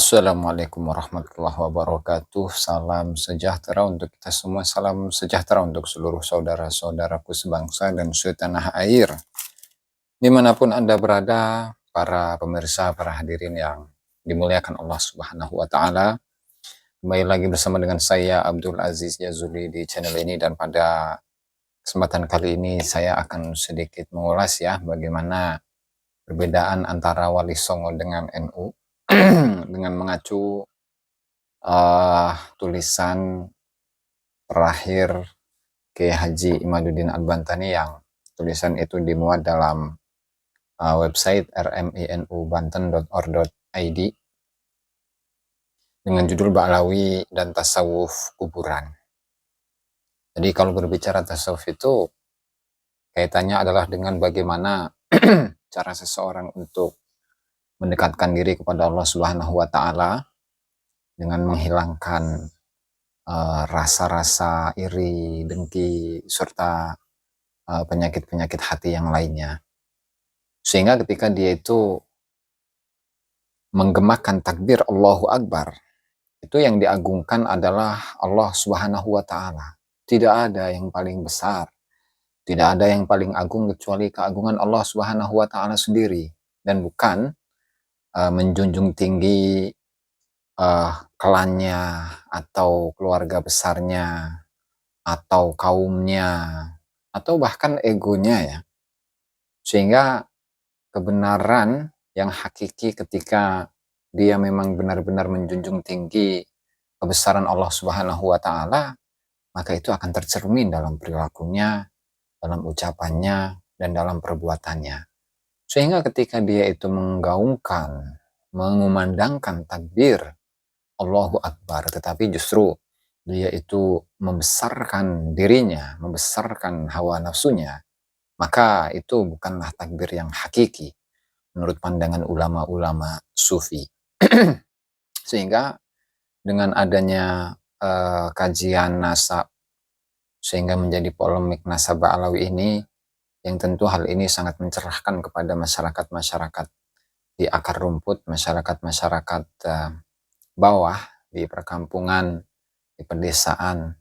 Assalamualaikum warahmatullahi wabarakatuh. Salam sejahtera untuk kita semua. Salam sejahtera untuk seluruh saudara-saudaraku sebangsa dan setanah air. Dimanapun Anda berada, para pemirsa, para hadirin yang dimuliakan Allah Subhanahu wa Ta'ala. Kembali lagi bersama dengan saya, Abdul Aziz Yazuli, di channel ini. Dan pada kesempatan kali ini, saya akan sedikit mengulas ya, bagaimana perbedaan antara Wali Songo dengan NU. Dengan mengacu tulisan terakhir Kiai Haji Imaduddin Al-Bantani yang tulisan itu dimuat dalam website rminubanten.or.id dengan judul Ba'lawi dan Tasawuf Kuburan. Jadi kalau berbicara tasawuf itu kaitannya adalah dengan bagaimana cara seseorang untuk mendekatkan diri kepada Allah Subhanahu wa Ta'ala dengan menghilangkan rasa-rasa iri, dengki, serta penyakit-penyakit hati yang lainnya. Sehingga ketika dia itu menggemakan takbir Allahu Akbar, itu yang diagungkan adalah Allah Subhanahu wa Ta'ala. Tidak ada yang paling besar, tidak ada yang paling agung kecuali keagungan Allah Subhanahu wa Ta'ala sendiri, dan bukan menjunjung tinggi klannya atau keluarga besarnya atau kaumnya atau bahkan egonya ya. Sehingga kebenaran yang hakiki ketika dia memang benar-benar menjunjung tinggi kebesaran Allah Subhanahu wa Ta'ala, maka itu akan tercermin dalam perilakunya, dalam ucapannya, dan dalam perbuatannya. Sehingga ketika dia itu menggaungkan, mengumandangkan takbir Allahu Akbar, tetapi justru dia itu membesarkan dirinya, membesarkan hawa nafsunya, maka itu bukanlah takbir yang hakiki menurut pandangan ulama-ulama sufi. Sehingga dengan adanya kajian nasab sehingga menjadi polemik nasab Ba'lawi ini, yang tentu hal ini sangat mencerahkan kepada masyarakat-masyarakat di akar rumput, masyarakat-masyarakat bawah, di perkampungan, di pedesaan.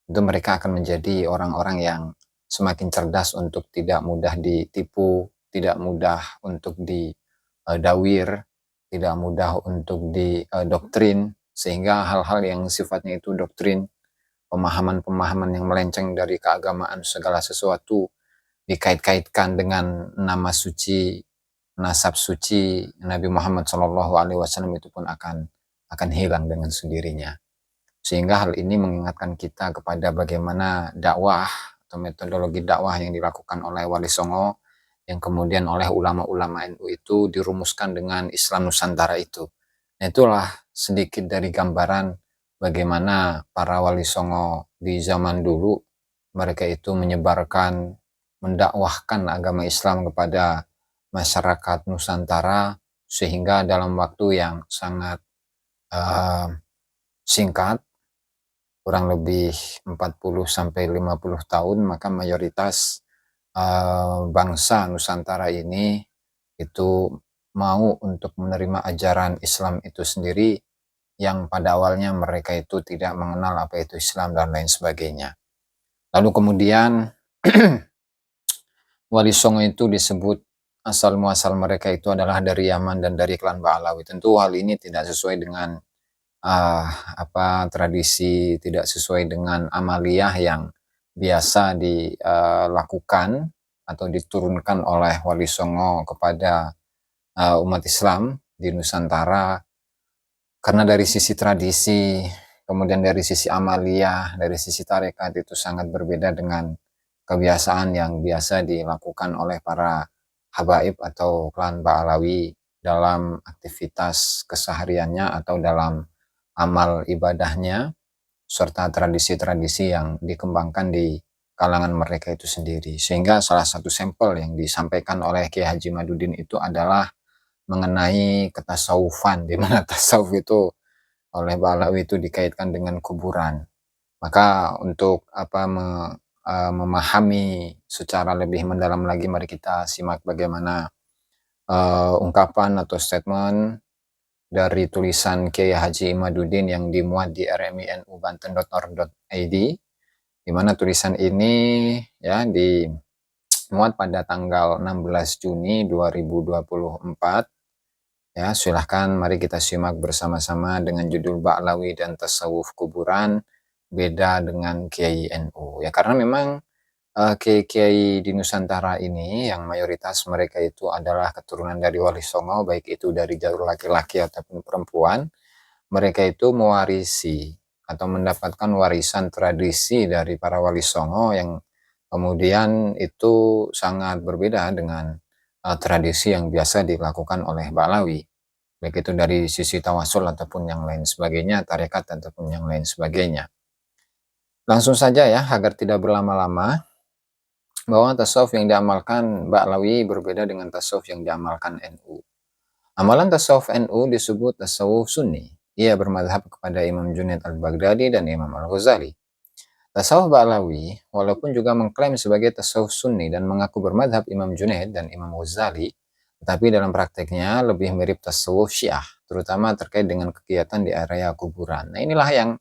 Itu mereka akan menjadi orang-orang yang semakin cerdas untuk tidak mudah ditipu, tidak mudah untuk didawir, tidak mudah untuk didoktrin, sehingga hal-hal yang sifatnya itu doktrin, pemahaman-pemahaman yang melenceng dari keagamaan, segala sesuatu dikait-kaitkan dengan nama suci, nasab suci Nabi Muhammad SAW, itu pun akan hilang dengan sendirinya. Sehingga hal ini mengingatkan kita kepada bagaimana dakwah atau metodologi dakwah yang dilakukan oleh Wali Songo, yang kemudian oleh ulama-ulama NU itu dirumuskan dengan Islam Nusantara itu. Nah, itulah sedikit dari gambaran bagaimana para Wali Songo di zaman dulu, mereka itu menyebarkan, mendakwahkan agama Islam kepada masyarakat Nusantara, sehingga dalam waktu yang sangat singkat, kurang lebih 40-50 tahun, maka mayoritas bangsa Nusantara ini itu mau untuk menerima ajaran Islam itu sendiri, yang pada awalnya mereka itu tidak mengenal apa itu Islam dan lain sebagainya. Lalu kemudian Wali Songo itu disebut asal muasal mereka itu adalah dari Yaman dan dari klan Ba'lawi. Tentu hal ini tidak sesuai dengan tradisi, tidak sesuai dengan amaliyah yang biasa dilakukan atau diturunkan oleh Wali Songo kepada umat Islam di Nusantara. Karena dari sisi tradisi, kemudian dari sisi amaliyah, dari sisi tarekat, itu sangat berbeda dengan kebiasaan yang biasa dilakukan oleh para habaib atau klan Ba'lawi dalam aktivitas kesehariannya atau dalam amal ibadahnya, serta tradisi-tradisi yang dikembangkan di kalangan mereka itu sendiri. Sehingga salah satu sampel yang disampaikan oleh Kiai Haji Imaduddin itu adalah mengenai ketasawufan, di mana tasawuf itu oleh Ba'lawi itu dikaitkan dengan kuburan. Maka untuk memahami secara lebih mendalam lagi, mari kita simak bagaimana ungkapan atau statement dari tulisan Kiai Haji Imaduddin yang dimuat di rminu.banten.or.id, di mana tulisan ini ya dimuat pada tanggal 16 Juni 2024. Ya, silahkan mari kita simak bersama-sama dengan judul Ba'lawi dan Tasawuf Kuburan beda dengan Kiai NU. Ya, karena memang kiai-kiai di Nusantara ini yang mayoritas mereka itu adalah keturunan dari Wali Songo, baik itu dari jalur laki-laki ataupun perempuan, mereka itu mewarisi atau mendapatkan warisan tradisi dari para Wali Songo yang kemudian itu sangat berbeda dengan tradisi yang biasa dilakukan oleh Ba'lawi, baik itu dari sisi tawasul ataupun yang lain sebagainya, tarekat ataupun yang lain sebagainya. Langsung saja ya, agar tidak berlama-lama, bahwa tasawuf yang diamalkan Ba'lawi berbeda dengan tasawuf yang diamalkan NU. Amalan tasawuf NU disebut tasawuf Sunni. Ia bermadhab kepada Imam Junaid al-Baghdadi dan Imam al-Ghazali. Tasawuf Ba'lawi, walaupun juga mengklaim sebagai tasawuf Sunni dan mengaku bermadhab Imam Junaid dan Imam Ghazali, tetapi dalam prakteknya lebih mirip tasawuf Syiah, terutama terkait dengan kegiatan di area kuburan. Nah, inilah yang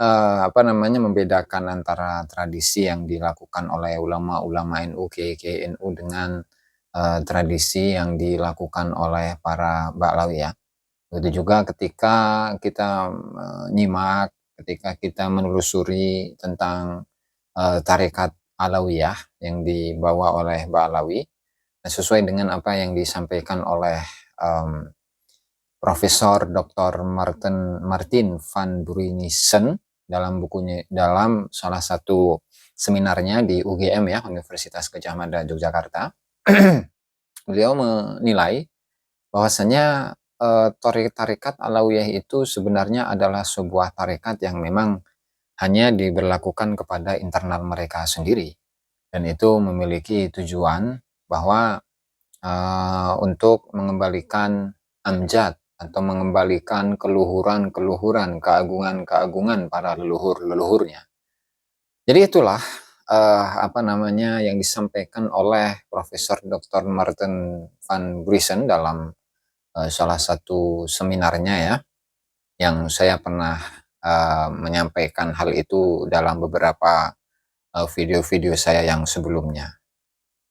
membedakan antara tradisi yang dilakukan oleh ulama-ulama NU, kiai NU dengan tradisi yang dilakukan oleh para Ba'lawi ya. Begitu juga ketika kita menyimak, ketika kita menelusuri tentang tarekat Alawiyah yang dibawa oleh Ba'lawi, sesuai dengan apa yang disampaikan oleh Profesor Dr. Martin van Burinissen dalam salah satu seminarnya di UGM ya, Universitas Gadjah Mada Yogyakarta. Beliau menilai bahwasanya tarekat Alawiyah itu sebenarnya adalah sebuah tarekat yang memang hanya diberlakukan kepada internal mereka sendiri, dan itu memiliki tujuan bahwa untuk mengembalikan amjad atau mengembalikan keluhuran-keluhuran, keagungan-keagungan para leluhur-leluhurnya. Jadi itulah yang disampaikan oleh Profesor Dr. Martin van Briesen dalam salah satu seminarnya ya, yang saya pernah menyampaikan hal itu dalam beberapa video-video saya yang sebelumnya.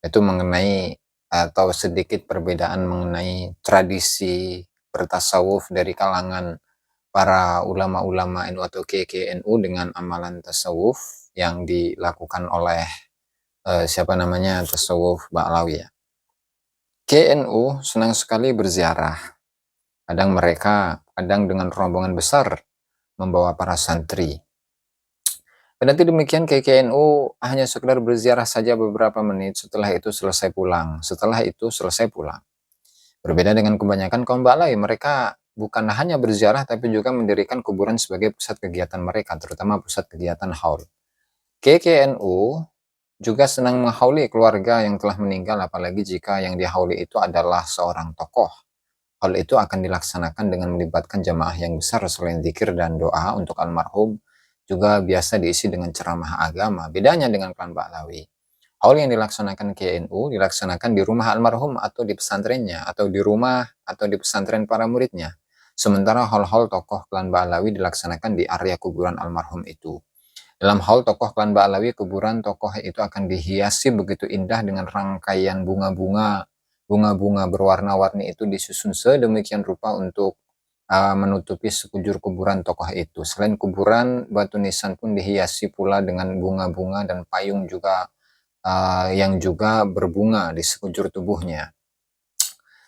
Itu mengenai atau sedikit perbedaan mengenai tradisi bertasawuf dari kalangan para ulama-ulama NU atau KKNU dengan amalan tasawuf yang dilakukan oleh tasawuf Ba'lawi ya. KNU senang sekali berziarah. Kadang dengan rombongan besar membawa para santri. Kendati demikian, KKNU hanya sekedar berziarah saja beberapa menit, setelah itu selesai pulang. Berbeda dengan kebanyakan kaum Ba'lawi, mereka bukan hanya berziarah tapi juga mendirikan kuburan sebagai pusat kegiatan mereka, terutama pusat kegiatan haul. KKNU juga senang menghauli keluarga yang telah meninggal, apalagi jika yang dihauli itu adalah seorang tokoh. Hal itu akan dilaksanakan dengan melibatkan jamaah yang besar. Selain zikir dan doa untuk almarhum, juga biasa diisi dengan ceramah agama. Bedanya dengan klan Ba'lawi, haul yang dilaksanakan KNU dilaksanakan di rumah almarhum atau di pesantrennya, atau di rumah atau di pesantren para muridnya. Sementara haul-haul tokoh klan Ba'lawi dilaksanakan di area kuburan almarhum itu. Dalam haul tokoh klan Ba'lawi, kuburan tokoh itu akan dihiasi begitu indah dengan rangkaian bunga-bunga berwarna-warni itu disusun sedemikian rupa untuk menutupi sekujur kuburan tokoh itu. Selain kuburan, batu nisan pun dihiasi pula dengan bunga-bunga dan payung juga yang juga berbunga di sekujur tubuhnya.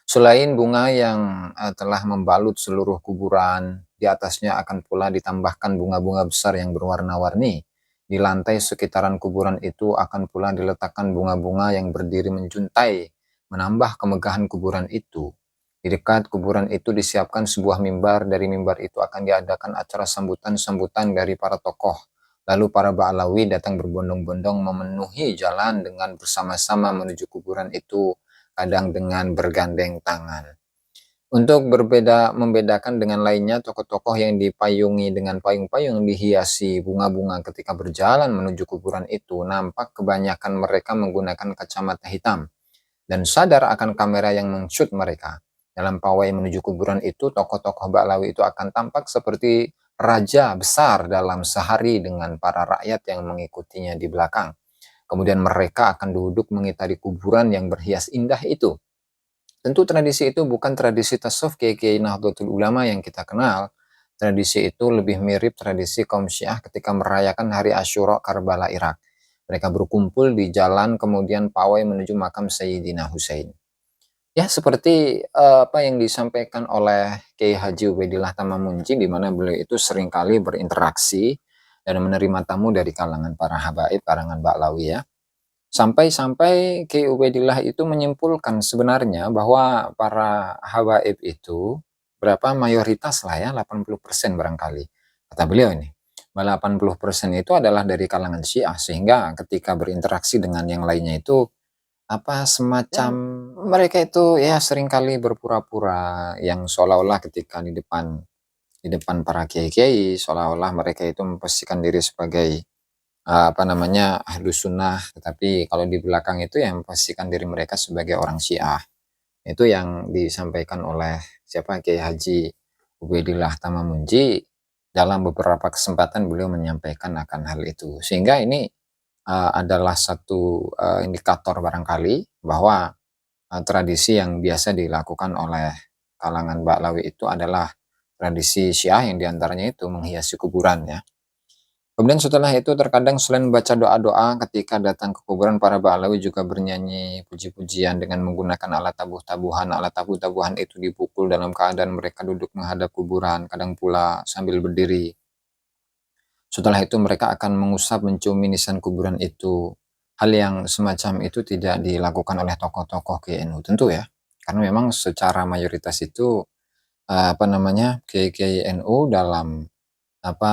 Selain bunga yang telah membalut seluruh kuburan, di atasnya akan pula ditambahkan bunga-bunga besar yang berwarna-warni. Di lantai sekitaran kuburan itu akan pula diletakkan bunga-bunga yang berdiri menjuntai, menambah kemegahan kuburan itu. Di dekat kuburan itu disiapkan sebuah mimbar. Dari mimbar itu akan diadakan acara sambutan-sambutan dari para tokoh. Lalu para Ba'lawi datang berbondong-bondong memenuhi jalan dengan bersama-sama menuju kuburan itu, kadang dengan bergandeng tangan. Untuk membedakan dengan lainnya, tokoh-tokoh yang dipayungi dengan payung-payung dihiasi bunga-bunga ketika berjalan menuju kuburan itu, nampak kebanyakan mereka menggunakan kacamata hitam dan sadar akan kamera yang men-shoot mereka. Dalam pawai menuju kuburan itu, tokoh-tokoh Ba'lawi itu akan tampak seperti raja besar dalam sehari dengan para rakyat yang mengikutinya di belakang. Kemudian mereka akan duduk mengitari kuburan yang berhias indah itu. Tentu tradisi itu bukan tradisi tasawuf Kiai Nahdlatul Ulama yang kita kenal. Tradisi itu lebih mirip tradisi kaum Syiah ketika merayakan hari Asyura Karbala, Irak. Mereka berkumpul di jalan kemudian pawai menuju makam Sayyidina Husain. Ya, seperti apa yang disampaikan oleh Kiai Haji Ubaidillah Tamamunji, di mana beliau itu seringkali berinteraksi dan menerima tamu dari kalangan para habaib, kalangan Ba'lawi ya. Sampai-sampai Kiai Ubaidillah itu menyimpulkan sebenarnya bahwa para habaib itu berapa mayoritas lah ya, 80% barangkali. Kata beliau ini, bahwa 80% itu adalah dari kalangan Syiah, sehingga ketika berinteraksi dengan yang lainnya itu apa semacam mereka itu ya seringkali berpura-pura yang seolah-olah ketika di depan para kiai-kiai seolah-olah mereka itu memposisikan diri sebagai apa namanya, Ahlus Sunnah, tetapi kalau di belakang itu yang memposisikan diri mereka sebagai orang Syiah. Itu yang disampaikan oleh siapa, Kiai Haji Ubaidillah Tamamunji. Dalam beberapa kesempatan beliau menyampaikan akan hal itu. Sehingga ini adalah satu indikator barangkali bahwa tradisi yang biasa dilakukan oleh kalangan Ba'lawi itu adalah tradisi Syiah yang diantaranya itu menghiasi kuburan ya. Kemudian setelah itu terkadang selain baca doa-doa ketika datang ke kuburan, para Ba'lawi juga bernyanyi puji-pujian dengan menggunakan alat tabuh-tabuhan. Alat tabuh-tabuhan itu dipukul dalam keadaan mereka duduk menghadap kuburan, kadang pula sambil berdiri. Setelah itu mereka akan mengusap menciumi nisan kuburan itu. Hal yang semacam itu tidak dilakukan oleh tokoh-tokoh KNU tentu ya. Karena memang secara mayoritas itu apa namanya, Kiai NU dalam apa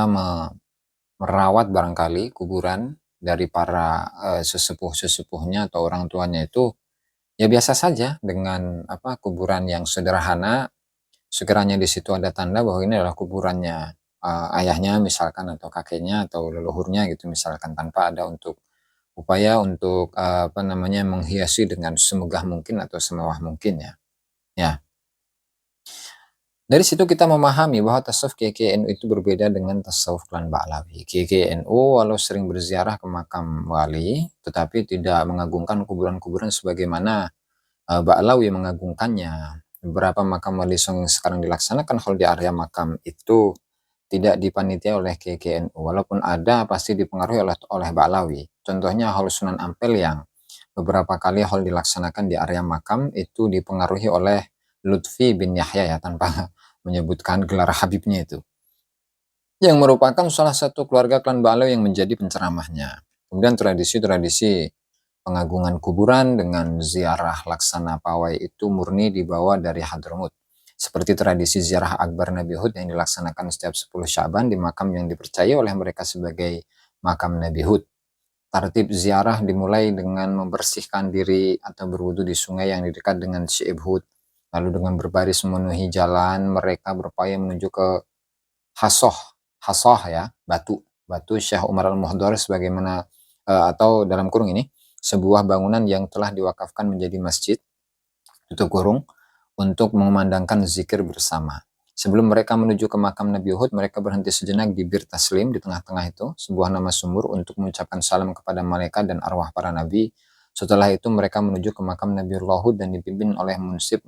merawat barangkali kuburan dari para sesepuh-sesepuhnya atau orang tuanya itu ya biasa saja dengan apa kuburan yang sederhana. Sekiranya di situ ada tanda bahwa ini adalah kuburannya ayahnya misalkan atau kakeknya atau leluhurnya gitu misalkan, tanpa ada untuk upaya untuk apa namanya menghiasi dengan semegah mungkin atau semewah mungkin ya. Ya, dari situ kita memahami bahwa tasawuf KKNU itu berbeda dengan tasawuf klan Ba'lawi. KKNU walau sering berziarah ke makam wali, tetapi tidak mengagungkan kuburan-kuburan sebagaimana Ba'lawi mengagungkannya. Beberapa makam wali songo yang sekarang dilaksanakan hal di area makam itu tidak dipanitia oleh KKNU. Walaupun ada, pasti dipengaruhi oleh Ba'lawi. Contohnya hal Sunan Ampel yang beberapa kali hal dilaksanakan di area makam itu dipengaruhi oleh Lutfi bin Yahya ya, tanpa menyebutkan gelar Habibnya itu, yang merupakan salah satu keluarga klan Ba'lawi yang menjadi penceramahnya. Kemudian tradisi-tradisi pengagungan kuburan dengan ziarah laksana pawai itu murni dibawa dari Hadramut. Seperti tradisi ziarah akbar Nabi Hud yang dilaksanakan setiap 10 Syaban di makam yang dipercaya oleh mereka sebagai makam Nabi Hud. Tartib ziarah dimulai dengan membersihkan diri atau berwudu di sungai yang dekat dengan Syi'ib Hud. Lalu dengan berbaris memenuhi jalan, mereka berupaya menuju ke Hasoh, Hasoh ya, batu Syekh Umar Al-Muhdar sebagaimana atau dalam kurung ini, sebuah bangunan yang telah diwakafkan menjadi masjid, tutup kurung, untuk mengumandangkan zikir bersama. Sebelum mereka menuju ke makam Nabi Hud, mereka berhenti sejenak di Bir Taslim, di tengah-tengah itu, sebuah nama sumur untuk mengucapkan salam kepada malaikat dan arwah para nabi. Setelah itu mereka menuju ke makam Nabiullah Hud dan dipimpin oleh munsib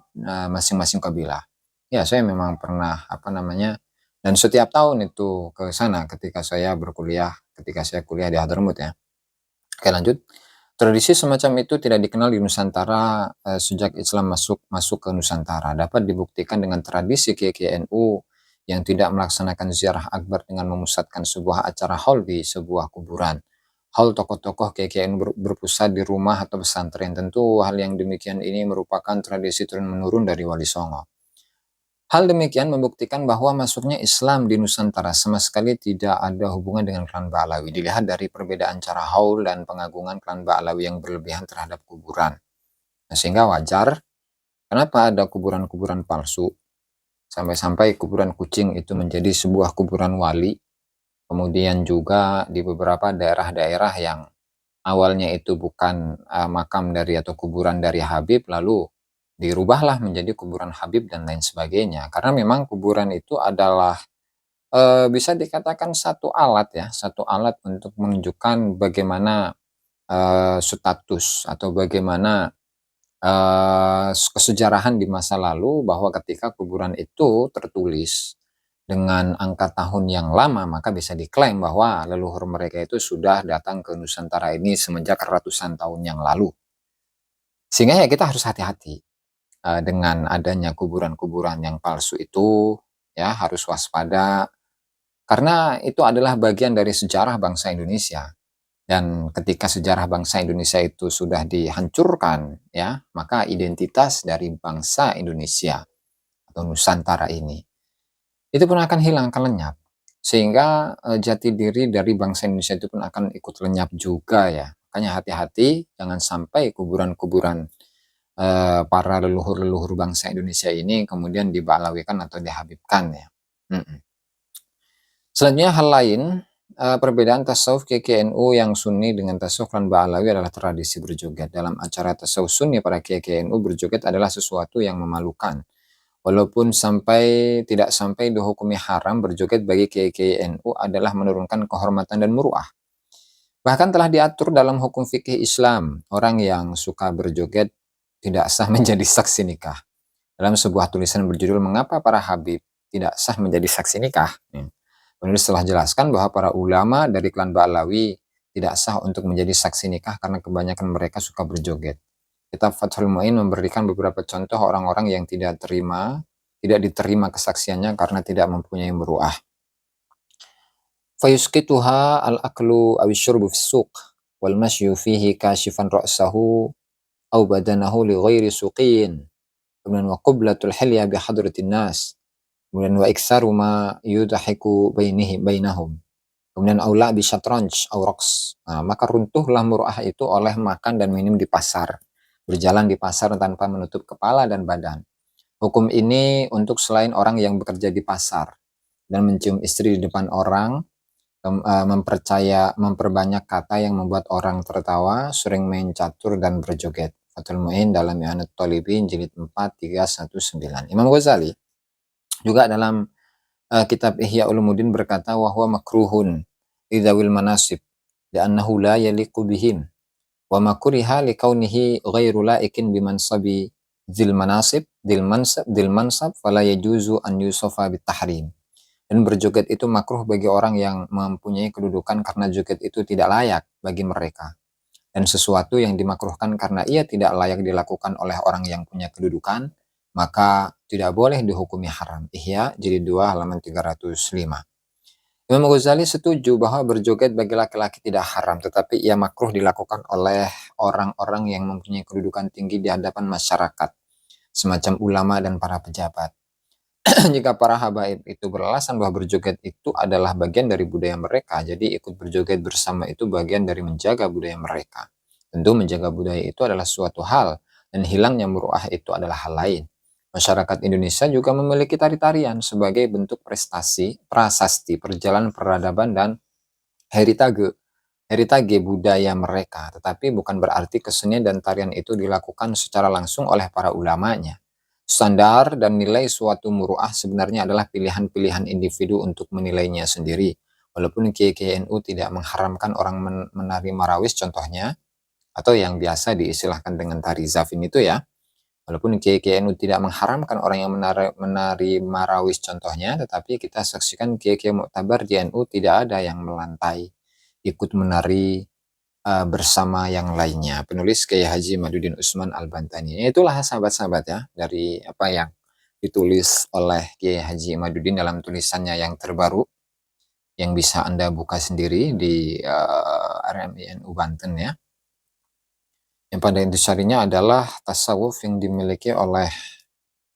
masing-masing kabilah. Ya, saya memang pernah apa namanya, dan setiap tahun itu ke sana ketika saya berkuliah, ketika saya kuliah di Hadramut ya. Oke, lanjut. Tradisi semacam itu tidak dikenal di Nusantara sejak Islam masuk ke Nusantara. Dapat dibuktikan dengan tradisi KKNU yang tidak melaksanakan ziarah akbar dengan memusatkan sebuah acara haul di sebuah kuburan. Haul tokoh-tokoh KKNU berpusat di rumah atau pesantren. Tentu hal yang demikian ini merupakan tradisi turun-menurun dari Wali Songo. Hal demikian membuktikan bahwa masuknya Islam di Nusantara sama sekali tidak ada hubungan dengan klan Ba'lawi. Dilihat dari perbedaan cara haul dan pengagungan klan Ba'lawi yang berlebihan terhadap kuburan. Nah, sehingga wajar kenapa ada kuburan-kuburan palsu. Sampai-sampai kuburan kucing itu menjadi sebuah kuburan wali. Kemudian juga di beberapa daerah-daerah yang awalnya itu bukan makam dari atau kuburan dari Habib, lalu dirubahlah menjadi kuburan Habib dan lain sebagainya. Karena memang kuburan itu adalah bisa dikatakan satu alat ya, satu alat untuk menunjukkan bagaimana status atau bagaimana kesejarahan di masa lalu, bahwa ketika kuburan itu tertulis dengan angka tahun yang lama, maka bisa diklaim bahwa leluhur mereka itu sudah datang ke Nusantara ini semenjak ratusan tahun yang lalu. Sehingga ya kita harus hati-hati dengan adanya kuburan-kuburan yang palsu itu, ya harus waspada, karena itu adalah bagian dari sejarah bangsa Indonesia. Dan ketika sejarah bangsa Indonesia itu sudah dihancurkan, ya, maka identitas dari bangsa Indonesia atau Nusantara ini itu pun akan hilang, akan lenyap. Sehingga jati diri dari bangsa Indonesia itu pun akan ikut lenyap juga ya. Makanya hati-hati, jangan sampai kuburan-kuburan para leluhur-leluhur bangsa Indonesia ini kemudian dibalawikan atau dihabibkan ya. Selanjutnya hal lain, perbedaan tasawuf KKNU yang Sunni dengan tasawuf Klan Ba'alawi adalah tradisi berjoget. Dalam acara tasawuf Sunni, para KKNU berjoget adalah sesuatu yang memalukan. Walaupun tidak sampai dihukumi haram, berjoget bagi KKNU adalah menurunkan kehormatan dan muruah. Bahkan telah diatur dalam hukum fikih Islam, orang yang suka berjoget tidak sah menjadi saksi nikah. Dalam sebuah tulisan berjudul "Mengapa Para Habib Tidak Sah Menjadi Saksi Nikah?", penulis telah jelaskan bahwa para ulama dari klan Ba'alawi tidak sah untuk menjadi saksi nikah karena kebanyakan mereka suka berjoget. Kitab Fathul Mu'in memberikan beberapa contoh orang-orang yang tidak diterima kesaksiannya karena tidak mempunyai muruah. Fayusqituha al-aklu awisyurbu fis-suq wal masyu fihi kashifan ra'sahu aw badanahu li ghairi suqin. Kemudian wa qublatul hilya bi hadratin nas. Kemudian wa iksaru ma yudahiku bainahum. Kemudian aula bi syatranj aw raqs. Maka runtuhlah muruah itu oleh makan dan minum di pasar, berjalan di pasar tanpa menutup kepala dan badan. Hukum ini untuk selain orang yang bekerja di pasar dan mencium istri di depan orang, memperbanyak kata yang membuat orang tertawa, sering main catur dan berjoget. Fathul Mu'in dalam I'anat Talibin jilid 4 319. Imam Ghazali juga dalam kitab Ihya Ulumuddin berkata, wahwa makruhun lidzawil manasib li'annahu la yaliqu bihim wa makuriha likaunihi ghairu laikin bimansabi dzil mansab fala yajuzu an yusafa bitahrim. Dan berjoget itu makruh bagi orang yang mempunyai kedudukan karena joget itu tidak layak bagi mereka. Dan sesuatu yang dimakruhkan karena ia tidak layak dilakukan oleh orang yang punya kedudukan, maka tidak boleh dihukumi haram. Ihya jilid 2 halaman 305. Imam Ghazali setuju bahwa berjoget bagi laki-laki tidak haram, tetapi ia makruh dilakukan oleh orang-orang yang mempunyai kedudukan tinggi di hadapan masyarakat, semacam ulama dan para pejabat. Jika para habaib itu beralasan bahwa berjoget itu adalah bagian dari budaya mereka, jadi ikut berjoget bersama itu bagian dari menjaga budaya mereka. Tentu menjaga budaya itu adalah suatu hal, dan hilangnya muruah itu adalah hal lain. Masyarakat Indonesia juga memiliki tari-tarian sebagai bentuk prasasti, perjalanan peradaban, dan heritage budaya mereka. Tetapi bukan berarti kesenian dan tarian itu dilakukan secara langsung oleh para ulamanya. Standar dan nilai suatu muruah sebenarnya adalah pilihan-pilihan individu untuk menilainya sendiri. Walaupun KKNU tidak mengharamkan orang menari marawis contohnya, atau yang biasa diistilahkan dengan tari zafin itu ya. Walaupun KKNU tidak mengharamkan orang yang menari marawis contohnya, tetapi kita saksikan KK Muktabar di NU tidak ada yang melantai, ikut menari bersama yang lainnya. Penulis Kiai Haji Madudin Usman Al-Bantani. Itulah sahabat-sahabat ya, dari apa yang ditulis oleh Kiai Haji Madudin dalam tulisannya yang terbaru, yang bisa Anda buka sendiri di RMI NU Banten ya. Yang pada intisarinya adalah tasawuf yang dimiliki oleh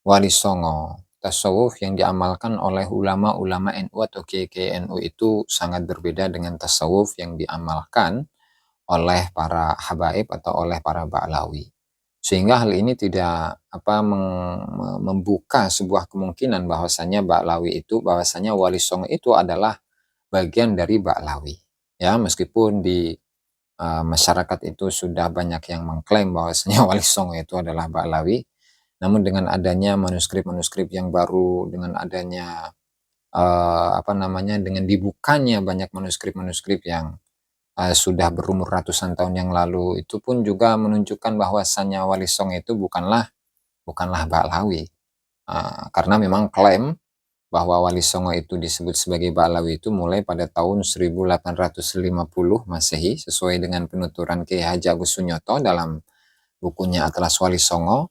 Wali Songo. Tasawuf yang diamalkan oleh ulama-ulama NU atau KKNU itu sangat berbeda dengan tasawuf yang diamalkan oleh para habaib atau oleh para Ba'alawi. Sehingga hal ini tidak membuka sebuah kemungkinan bahwasanya Wali Songo itu adalah bagian dari Ba'alawi. Ya, meskipun di masyarakat itu sudah banyak yang mengklaim bahwasanya Wali Songo itu adalah Ba'alawi, Namun dengan adanya manuskrip-manuskrip yang baru, dengan adanya dengan dibukanya banyak manuskrip-manuskrip yang sudah berumur ratusan tahun yang lalu, itu pun juga menunjukkan bahwasannya Wali Songo itu bukanlah Ba'lawi. Karena memang klaim bahwa Wali Songo itu disebut sebagai Ba'lawi itu mulai pada tahun 1850 Masehi, sesuai dengan penuturan Kiai Haji Agus Sunyoto dalam bukunya Atlas Wali Songo.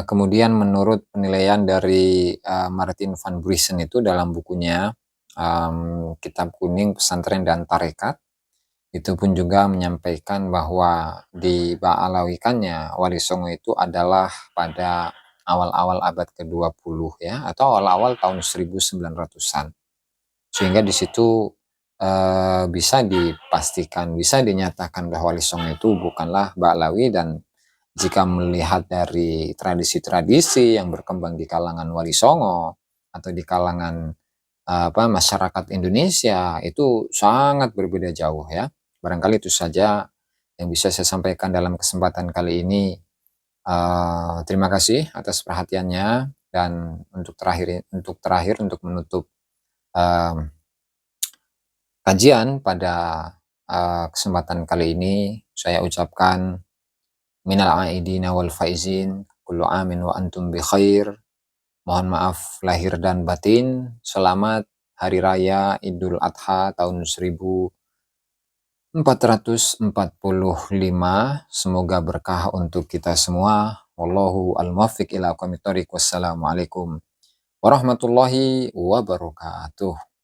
Kemudian menurut penilaian dari Martin van Briesen itu dalam bukunya Kitab Kuning Pesantren dan Tarekat, itu pun juga menyampaikan bahwa di Ba'alawikannya Wali Songo itu adalah pada awal-awal abad ke-20 ya, atau awal-awal tahun 1900-an. Sehingga di situ bisa dipastikan, bisa dinyatakan bahwa Wali Songo itu bukanlah Ba'lawi. Dan jika melihat dari tradisi-tradisi yang berkembang di kalangan Wali Songo atau di kalangan masyarakat Indonesia, itu sangat berbeda jauh ya. Barangkali itu saja yang bisa saya sampaikan dalam kesempatan kali ini. Terima kasih atas perhatiannya, dan untuk terakhir untuk menutup kajian pada kesempatan kali ini, saya ucapkan minal aidina wal faizin, kullu amin wa antum bi khair. Mohon maaf lahir dan batin. Selamat Hari Raya Idul Adha tahun 1445. Semoga berkah untuk kita semua. Wallahu al-muwaffiq ila aqwamit thoriq. Wassalamualaikum warahmatullahi wabarakatuh.